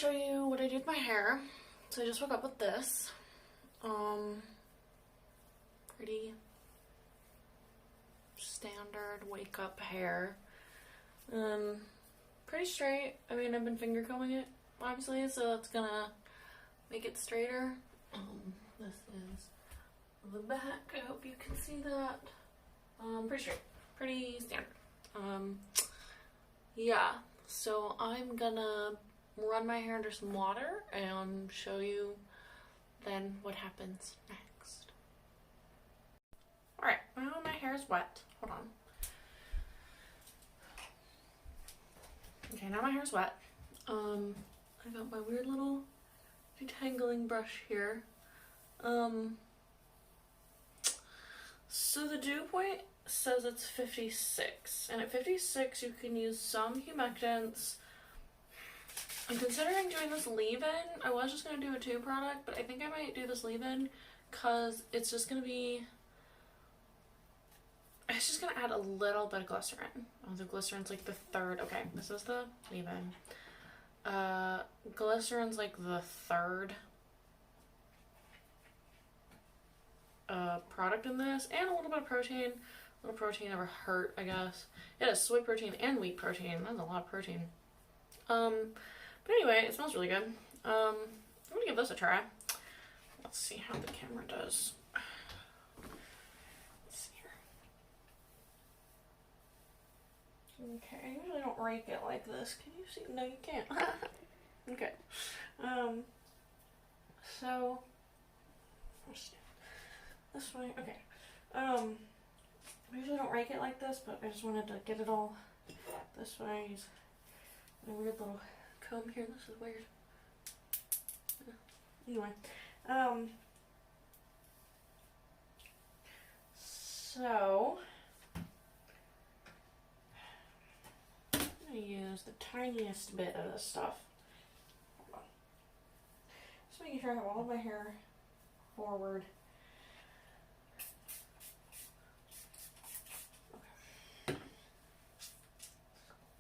show you what I do with my hair. So I just woke up with this. Pretty standard wake up hair. Pretty straight. I mean, I've been finger combing it, obviously, so it's gonna make it straighter. This is the back. I hope you can see that. Pretty straight. Pretty standard. Yeah. So I'm gonna run my hair under some water and show you then what happens next. Alright, now my hair is wet. Hold on. Okay, now my hair's wet. I got my weird little detangling brush here. So the dew point says it's 56, and at 56 you can use some humectants. I'm considering doing this leave-in. I was just going to do a 2 product, but I think I might do this leave-in because it's just going to be, it's just going to add a little bit of glycerin. Oh, the glycerin's like the 3rd. Okay, this is the leave-in. Glycerin's like the 3rd product in this, and a little bit of protein. A little protein never hurt, I guess. It has soy protein and wheat protein. That's a lot of protein. But anyway, it smells really good. I'm gonna give this a try. Let's see how the camera does. Let's see here. Okay, I usually don't rake it like this. Can you see? No, you can't. Okay. So this way. Okay. I usually don't rake it like this, but I just wanted to get it all this way. Use a weird little comb here. This is weird. Anyway, so I'm gonna use the tiniest bit of this stuff. Hold on. Just making sure I have all of my hair forward.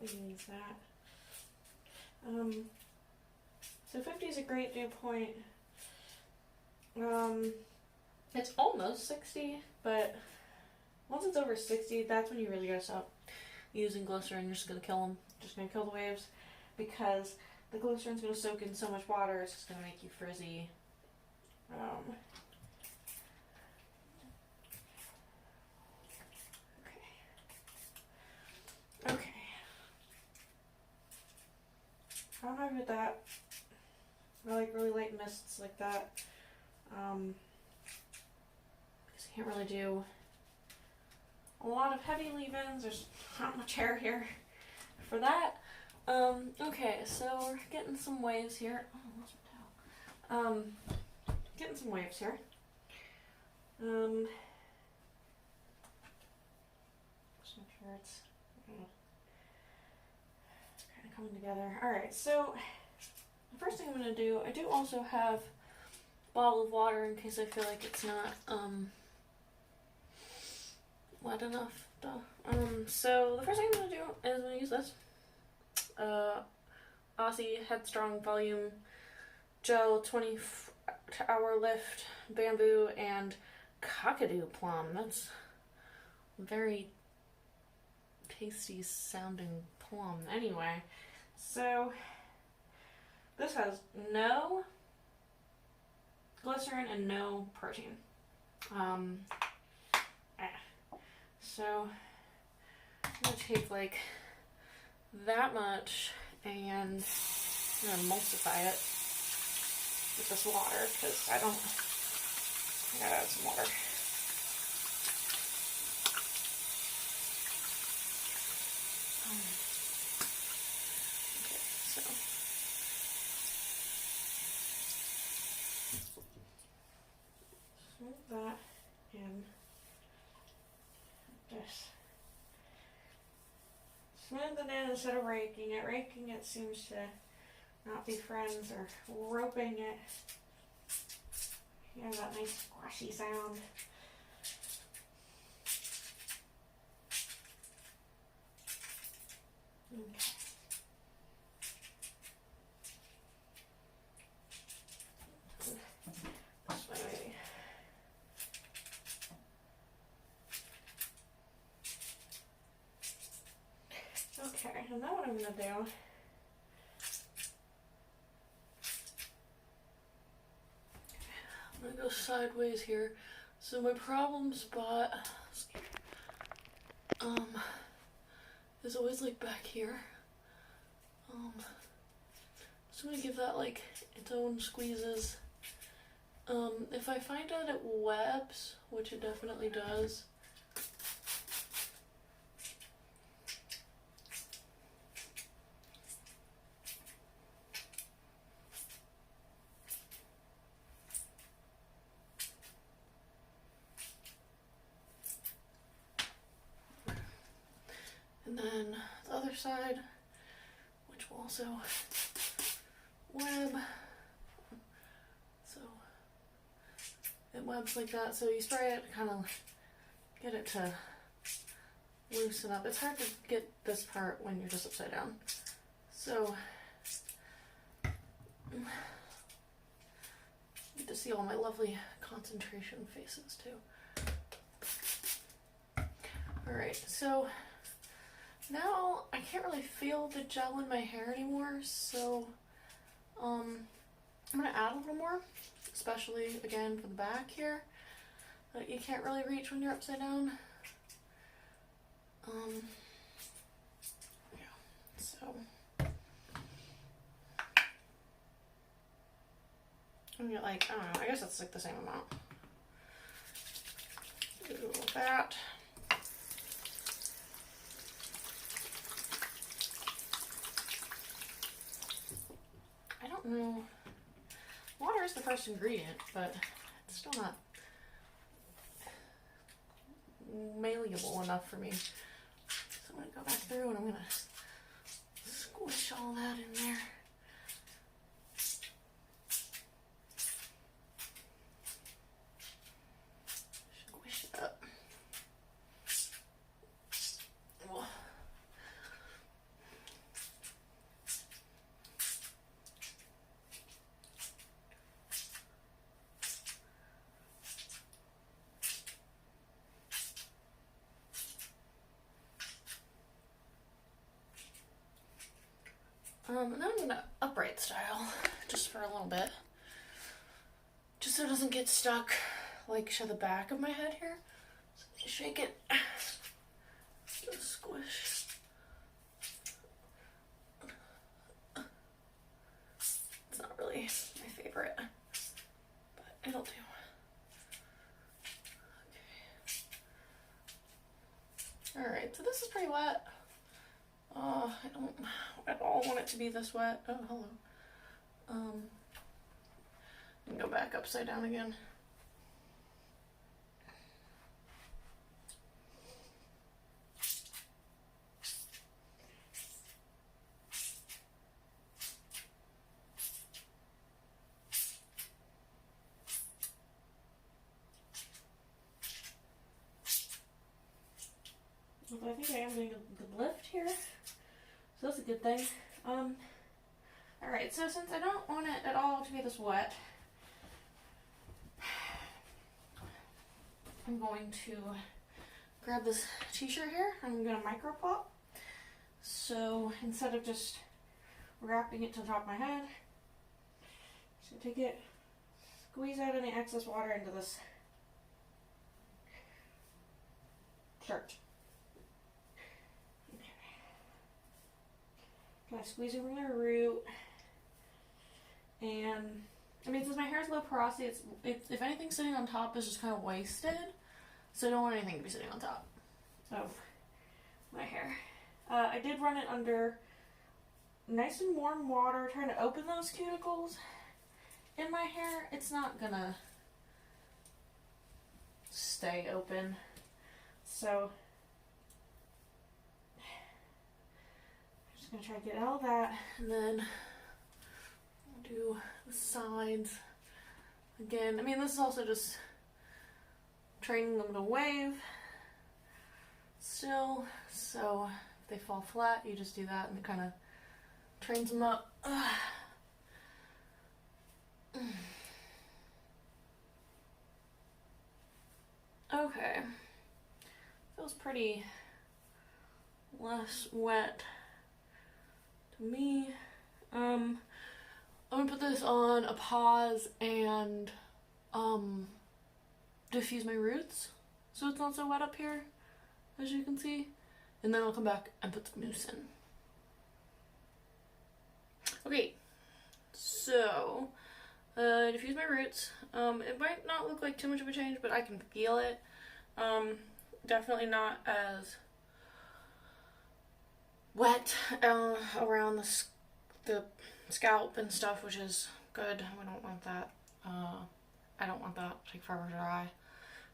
Use that. So 50 is a great dew point. It's almost 60, but once it's over 60, that's when you really gotta stop using glycerin. You're just gonna kill them. Just gonna kill the waves because the glycerin's gonna soak in so much water. It's just gonna make you frizzy. Okay. I'm happy with that. I like really light mists like that. Because I can't really do a lot of heavy leave-ins. There's not much hair here for that. Okay, so we're getting some waves here. Oh, I lost my towel. Getting some waves here. Just make sure it's kind of coming together. Alright, so the first thing I'm going to do, I do also have a bottle of water in case I feel like it's not wet enough. So the first thing I'm going to do is I'm going to use this Aussie Headstrong Volume Gel 20-hour lift bamboo and cockadoo plum. That's very tasty sounding plum. Anyway, so this has no glycerin and no protein. So I'm gonna take like that much and I'm gonna emulsify it with this water because I gotta add some water. Okay, so smooth that in this. Smooth it in instead of raking it. Raking it seems to not be friends, or roping it. You have that nice squashy sound. Okay. Okay, and now what I'm gonna do, I'm gonna go sideways here. So my problem spot is always like back here. So I'm gonna give that like its own squeezes. If I find out it webs, which it definitely does, and then the other side, which will also web. So it webs like that. So you spray it, kind of get it to loosen up. It's hard to get this part when you're just upside down. So you get to see all my lovely concentration faces too. Alright, so now I can't really feel the gel in my hair anymore, so I'm going to add a little more, especially again for the back here that you can't really reach when you're upside down. Yeah, so I'm gonna get like, I don't know, I guess it's like the same amount. Do that. I don't know. Water is the first ingredient, but it's still not malleable enough for me. So I'm going to go back through and I'm going to squish all that in there. Squish it up. Oh. And then I'm going to upright style, just for a little bit. Just so it doesn't get stuck, like, to the back of my head here. So you shake it, just squish. It's not really my favorite, but it'll do. Okay. Alright, so this is pretty wet. I don't at all want it to be this wet. Oh, hello. And go back upside down again. I think I am doing a good lift here, so that's a good thing. Alright, so since I don't want it at all to be this wet, I'm going to grab this t-shirt here and I'm going to micro pop. So instead of just wrapping it to the top of my head, just going to take it, squeeze out any excess water into this shirt. Kind of squeeze it from the root, and I mean, since my hair is low porosity, it's if anything sitting on top is just kind of wasted, so I don't want anything to be sitting on top of my hair. I did run it under nice and warm water, trying to open those cuticles in my hair. It's not gonna stay open, so I'm gonna try to get all that, and then I'll do the sides again. I mean, this is also just training them to wave still, so if they fall flat, you just do that and it kind of trains them up. Okay, feels pretty less wet me. I'm gonna put this on a pause and diffuse my roots so it's not so wet up here, as you can see, and then I'll come back and put the mousse in. Okay, so diffuse my roots. It might not look like too much of a change, but I can feel it. Definitely not as wet around the scalp and stuff, which is good. We don't want that. I don't want that to take forever to dry.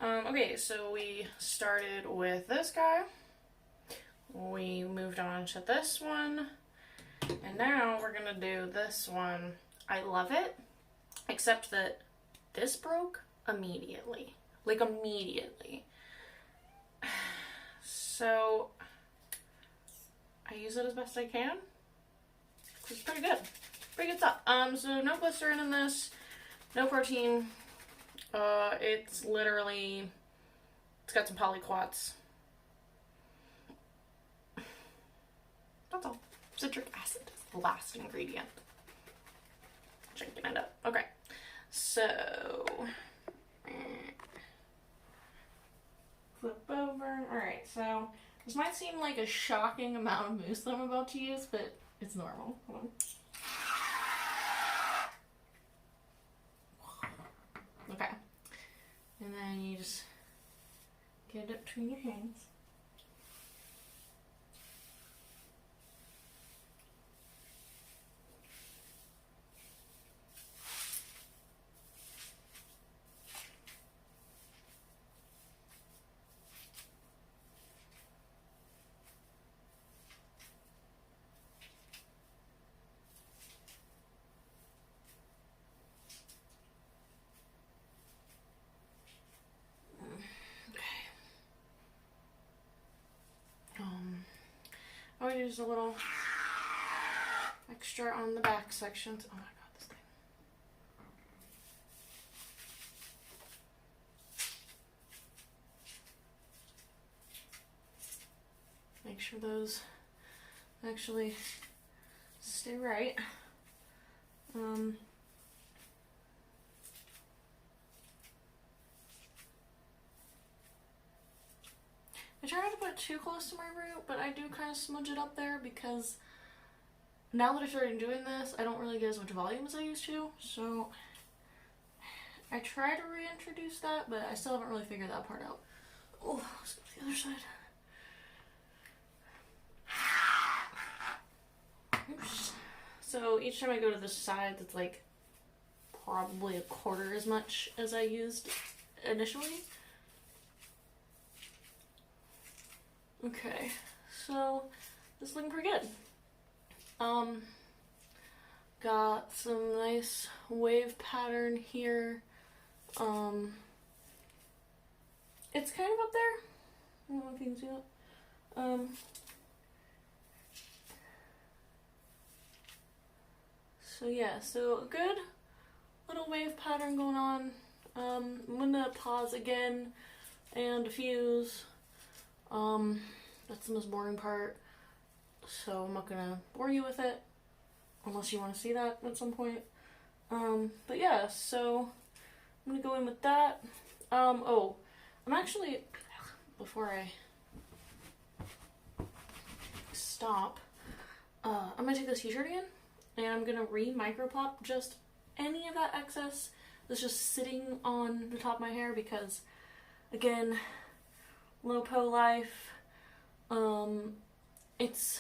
Okay, so we started with this guy. We moved on to this one. And now we're gonna do this one. I love it, except that this broke immediately. Like immediately. So I use it as best I can. It's pretty good. Pretty good stuff. So no glycerin in this, no protein. It's literally, it's got some polyquats. That's all. Citric acid is the last ingredient. Drinking it up. Okay. So flip over. Alright, so this might seem like a shocking amount of mousse that I'm about to use, but it's normal. Hold on. Okay. And then you just get it up between your hands. I would use a little extra on the back sections. Oh my god, this thing. Make sure those actually stay right. I try not to put it too close to my root, but I do kind of smudge it up there because now that I started doing this, I don't really get as much volume as I used to, so I try to reintroduce that, but I still haven't really figured that part out. Oh, let's go to the other side. Oops. So each time I go to this side, it's like probably a quarter as much as I used initially. Okay, so this is looking pretty good. Got some nice wave pattern here. It's kind of up there. I don't know if you can see that. So yeah, so a good little wave pattern going on. I'm gonna pause again and diffuse. That's the most boring part, so I'm not gonna bore you with it unless you want to see that at some point. But yeah, so I'm gonna go in with that. Oh, I'm actually, before I stop, I'm gonna take this t-shirt again and I'm gonna re-micropop just any of that excess that's just sitting on the top of my hair because, again, low-po life, it's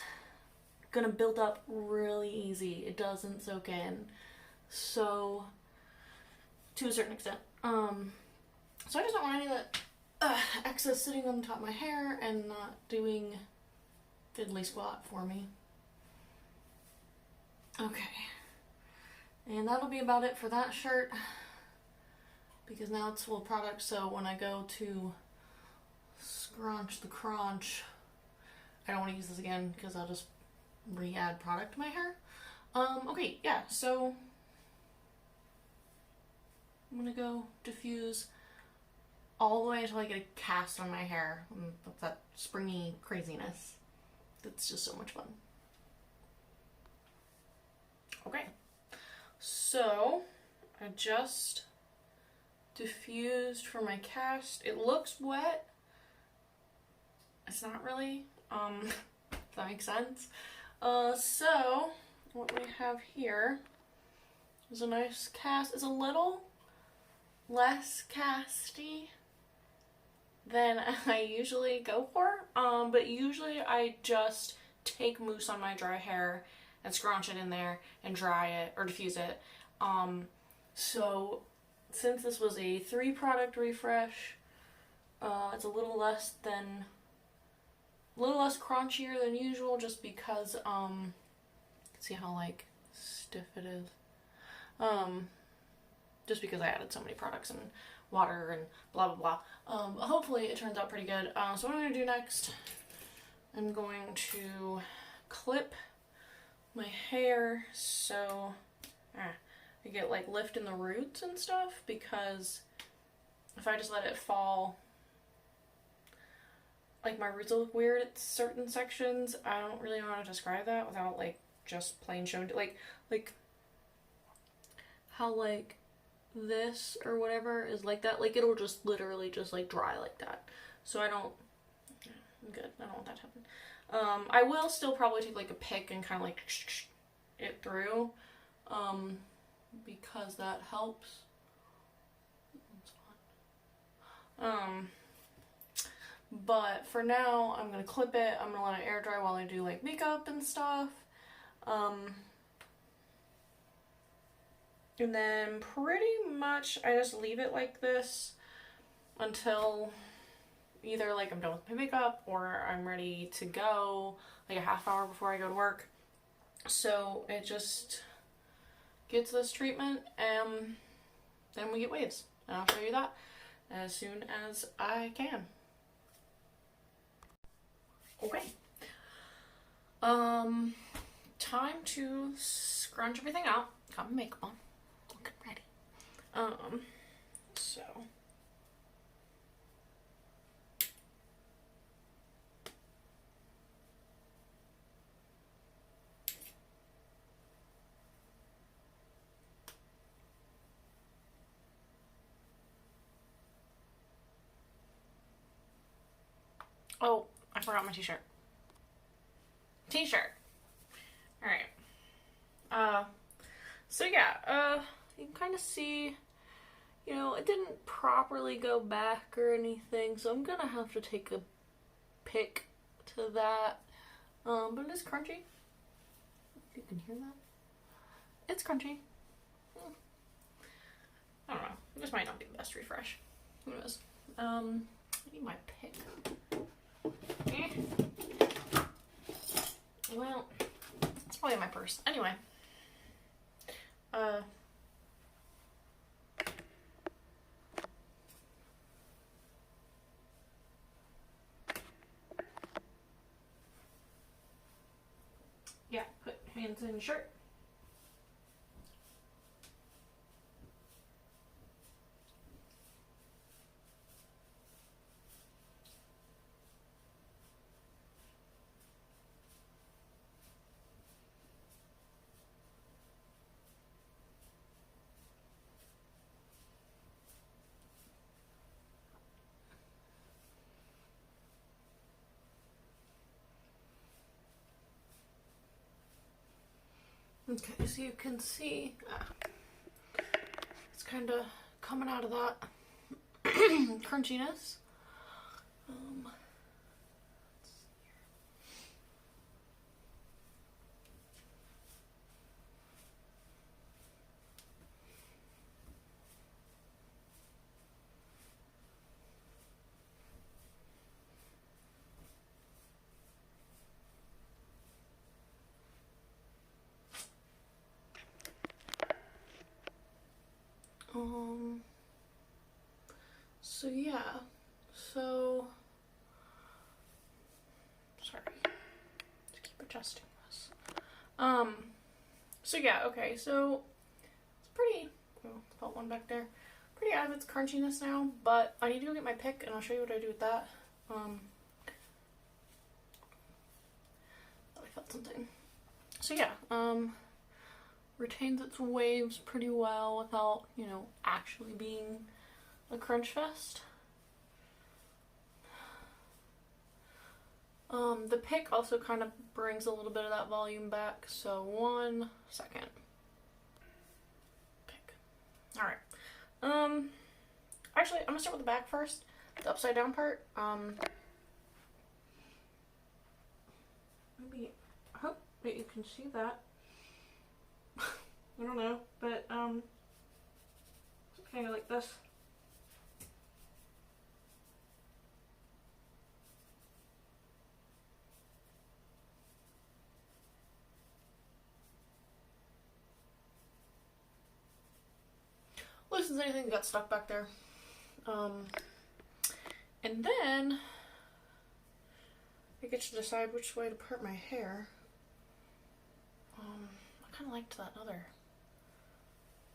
gonna build up really easy. It doesn't soak in, so to a certain extent. So I just don't want any of that excess sitting on the top of my hair and not doing fiddly squat for me. Okay, and that'll be about it for that shirt because now it's full product, so when I go to scrunch the crunch, I don't want to use this again because I'll just re-add product to my hair. Okay, yeah, so I'm gonna go diffuse all the way until I get a cast on my hair. That's that springy craziness. That's just so much fun. Okay, so I just diffused for my cast. It looks wet. It's not really, if that makes sense. So what we have here is a nice cast. It's a little less casty than I usually go for, but usually I just take mousse on my dry hair and scrunch it in there and dry it or diffuse it. So since this was a 3-product refresh, it's a little less crunchier than usual, just because see how like stiff it is. Just because I added so many products and water and blah blah blah. Hopefully it turns out pretty good. So what I'm gonna do next, I'm going to clip my hair so I get like lift in the roots and stuff, because if I just let it fall, like my roots will look weird at certain sections. I don't really know how to describe that without like just plain showing it. Like how like this or whatever is like that. Like it'll just literally just like dry like that. So I'm good. I don't want that to happen. I will still probably take like a pick and kind of like it through, because that helps. But for now, I'm gonna clip it. I'm gonna let it air dry while I do like makeup and stuff. And then pretty much I just leave it like this until either like I'm done with my makeup or I'm ready to go, like a half hour before I go to work. So it just gets this treatment and then we get waves. And I'll show you that as soon as I can. Okay. Time to scrunch everything out. Got my makeup on. Looking ready. So oh, I forgot my t-shirt. Alright. So yeah, you can kind of see, you know, it didn't properly go back or anything, so I'm gonna have to take a pick to that. But it is crunchy. If you can hear that. It's crunchy. I don't know. This might not be the best refresh. Who knows? I need my pick. Well, it's probably in my purse. Anyway. Yeah, put hands in shirt. Okay, so you can see it's kind of coming out of that crunchiness. So yeah, so, sorry, just keep adjusting this. So yeah, okay, so it's pretty, oh, felt one back there, pretty out of its crunchiness now, but I need to go get my pick and I'll show you what I do with that. I felt something. So yeah, retains its waves pretty well without, you know, actually being a crunch fest. The pick also kind of brings a little bit of that volume back, so 1 second. Pick. Alright. Actually, I'm gonna start with the back first, the upside down part. Maybe, I hope that you can see that. I don't know, but, it's kind of like this. Loosens anything that got stuck back there. And then I get to decide which way to part my hair. I kind of liked that other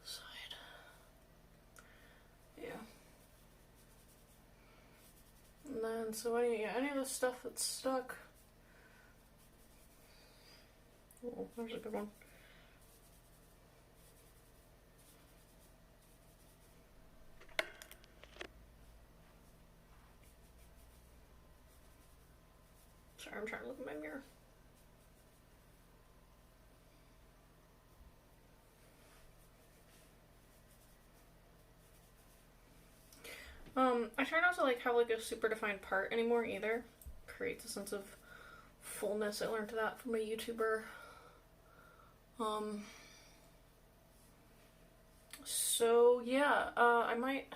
side. Yeah. And then, so any of the stuff that's stuck. Oh, there's a good one. Sorry, I'm trying to look at my mirror. I try not to like have like a super defined part anymore either. Creates a sense of fullness. I learned that from a YouTuber. So yeah, I might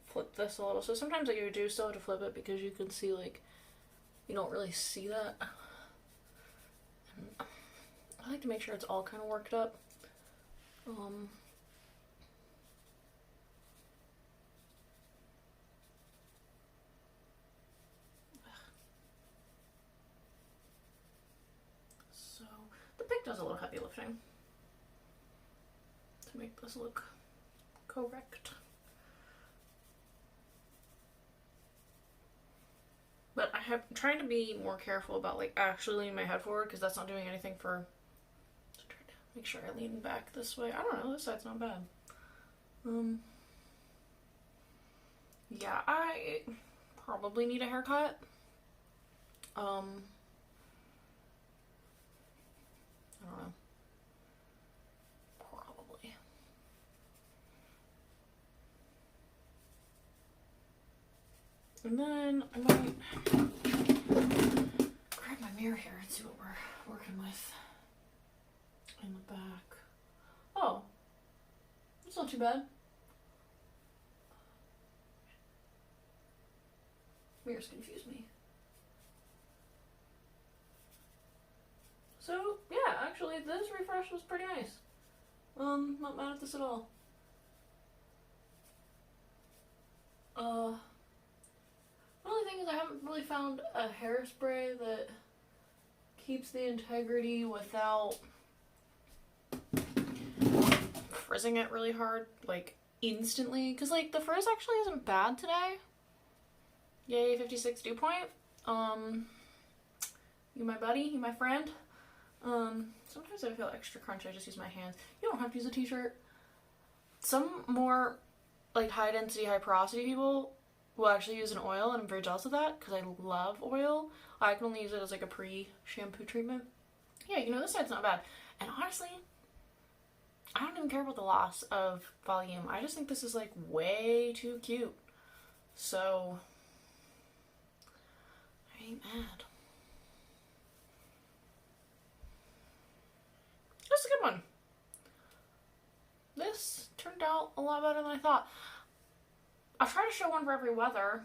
flip this a little. So sometimes you do still have to flip it because you can see like you don't really see that. And I like to make sure it's all kind of worked up. So the pick does a little heavy lifting to make this look correct. But I'm trying to be more careful about like actually leaning my head forward because that's not doing anything for. So trying to make sure I lean back this way. I don't know. This side's not bad. Yeah, I probably need a haircut. I don't know. Probably. And then I might grab my mirror here and see what we're working with in the back. Oh, that's not too bad. Mirrors confuse me. So yeah, actually this refresh was pretty nice. Not mad at this at all. The only thing is I haven't really found a hairspray that keeps the integrity without frizzing it really hard, like instantly. Cause like the frizz actually isn't bad today. Yay, 56 dew point. You my buddy, you my friend. Sometimes I feel extra crunchy, I just use my hands. You don't have to use a t-shirt. Some more like high density, high porosity people will actually use an oil, and I'm very jealous of that because I love oil. I can only use it as like a pre-shampoo treatment. Yeah, you know, this side's not bad. And honestly, I don't even care about the loss of volume. I just think this is like way too cute. So I ain't mad. That's a good one. This turned out a lot better than I thought. I'll try to show one for every weather.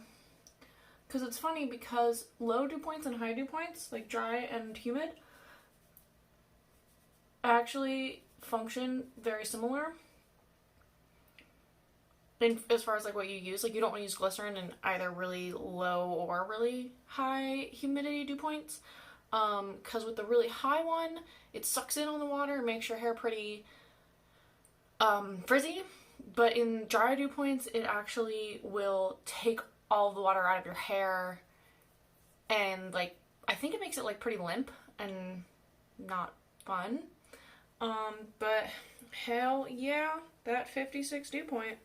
Because it's funny because low dew points and high dew points, like dry and humid, actually function very similar. And as far as like what you use, like you don't want to use glycerin in either really low or really high humidity dew points. Because with the really high one, it sucks in on the water and makes your hair pretty frizzy. But in dry dew points, it actually will take all the water out of your hair, and like I think it makes it like pretty limp and not fun. But hell yeah, that 56 dew point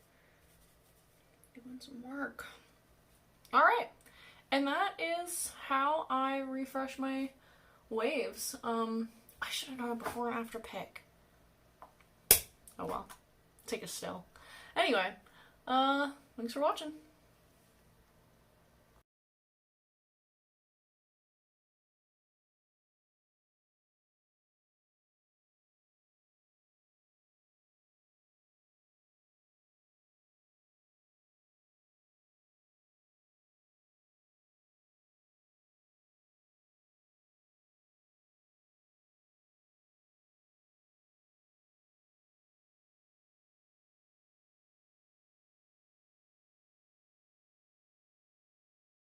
doing some work. All right, and that is how I refresh my waves. I should have done a before and after pic. Oh well, take a still. Anyway, thanks for watching.